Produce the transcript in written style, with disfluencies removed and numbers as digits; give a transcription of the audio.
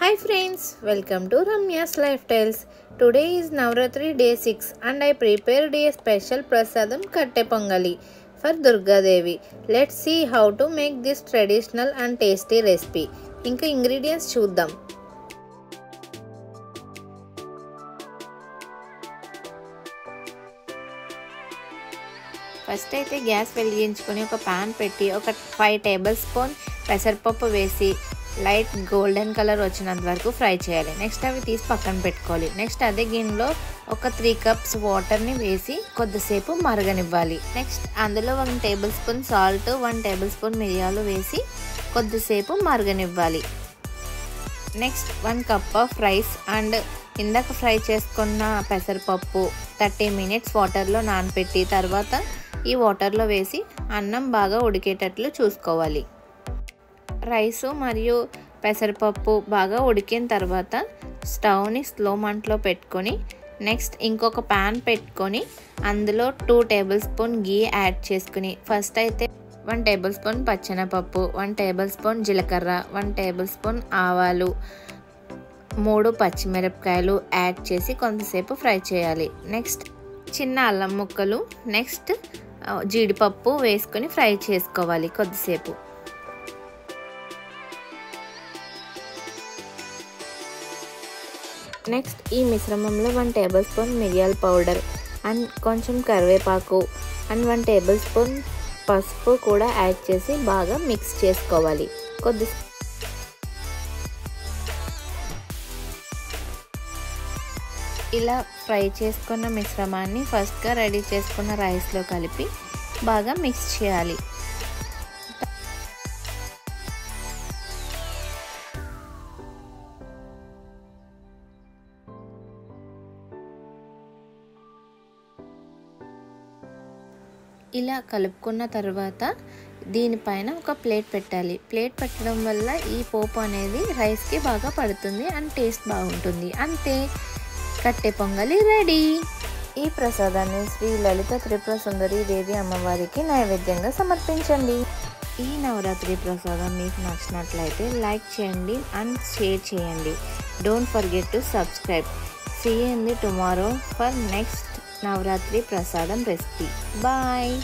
Hi friends, welcome to Ramya's Lifestyles. Today is Navratri day 6 and I prepared a special prasadam katte pongali for Durga Devi. Let's see how to make this traditional and tasty recipe. Inka ingredients చూద్దాం. First అయితే gas వెలిగించుకొని ఒక pan పెట్టి ఒక 5 table spoon పెసరపప్పు వేసి light golden colour వచ్చినంత వరకు ఫ్రై చేయాలి. నెక్స్ట్ అవి తీసి పక్కన పెట్టుకోవాలి. నెక్స్ట్ అదే గిన్నెలో ఒక 3 కప్స్ వాటర్ని వేసి కొద్దిసేపు మరగనివ్వాలి. నెక్స్ట్ అందులో 1 tablespoon salt, 1 tablespoon మిరియాలు వేసి కొద్దిసేపు మరగనివ్వాలి. Next 1 cup of rice and ఇందాక ఫ్రై చేసుకున్న పెసరపప్పు 30 మినిట్స్ వాటర్లో నానబెట్టి తర్వాత ఈ వాటర్లో వేసి అన్నం బాగా ఉడికేటట్లు చూసుకోవాలి. రైసు మరియు పెసరపప్పు బాగా ఉడికిన తర్వాత స్టవ్ని స్లో మంటలో పెట్టుకొని నెక్స్ట్ ఇంకొక ప్యాన్ పెట్టుకొని అందులో 2 టేబుల్ స్పూన్ గీ యాడ్ చేసుకుని ఫస్ట్ అయితే 1 టేబుల్ స్పూన్ పచ్చెనపప్పు, 1 టేబుల్ స్పూన్ జీలకర్ర, 1 టేబుల్ స్పూన్ ఆవాలు, 3 పచ్చిమిరపకాయలు యాడ్ చేసి కొంతసేపు ఫ్రై చేయాలి. నెక్స్ట్ చిన్న అల్లం ముక్కలు, నెక్స్ట్ జీడిపప్పు వేసుకొని ఫ్రై చేసుకోవాలి కొద్దిసేపు. నెక్స్ట్ ఈ మిశ్రమంలో 1 టేబుల్ స్పూన్ మిరియాల పౌడర్ అండ్ కొంచెం కరివేపాకు అండ్ 1 టేబుల్ స్పూన్ పసుపు కూడా యాడ్ చేసి బాగా మిక్స్ చేసుకోవాలి. ఇలా ఫ్రై చేసుకున్న మిశ్రమాన్ని ఫస్ట్గా రెడీ చేసుకున్న రైస్లో కలిపి బాగా మిక్స్ చేయాలి. ఇలా కలుపుకున్న తర్వాత దీనిపైన ఒక ప్లేట్ పెట్టాలి. ప్లేట్ పెట్టడం వల్ల ఈ పోపు అనేది రైస్కి బాగా పడుతుంది అండ్ టేస్ట్ బాగుంటుంది. అంతే, కట్టె పొంగలి రెడీ. ఈ ప్రసాదాన్ని శ్రీ లలిత త్రిపుర సుందరి దేవి అమ్మవారికి నైవేద్యంగా సమర్పించండి. ఈ నవరాత్రి ప్రసాదం మీకు నచ్చినట్లయితే లైక్ చేయండి అండ్ షేర్ చేయండి. Don't forget to subscribe. See you in the tomorrow for next Navratri Prasadam recipe. Bye.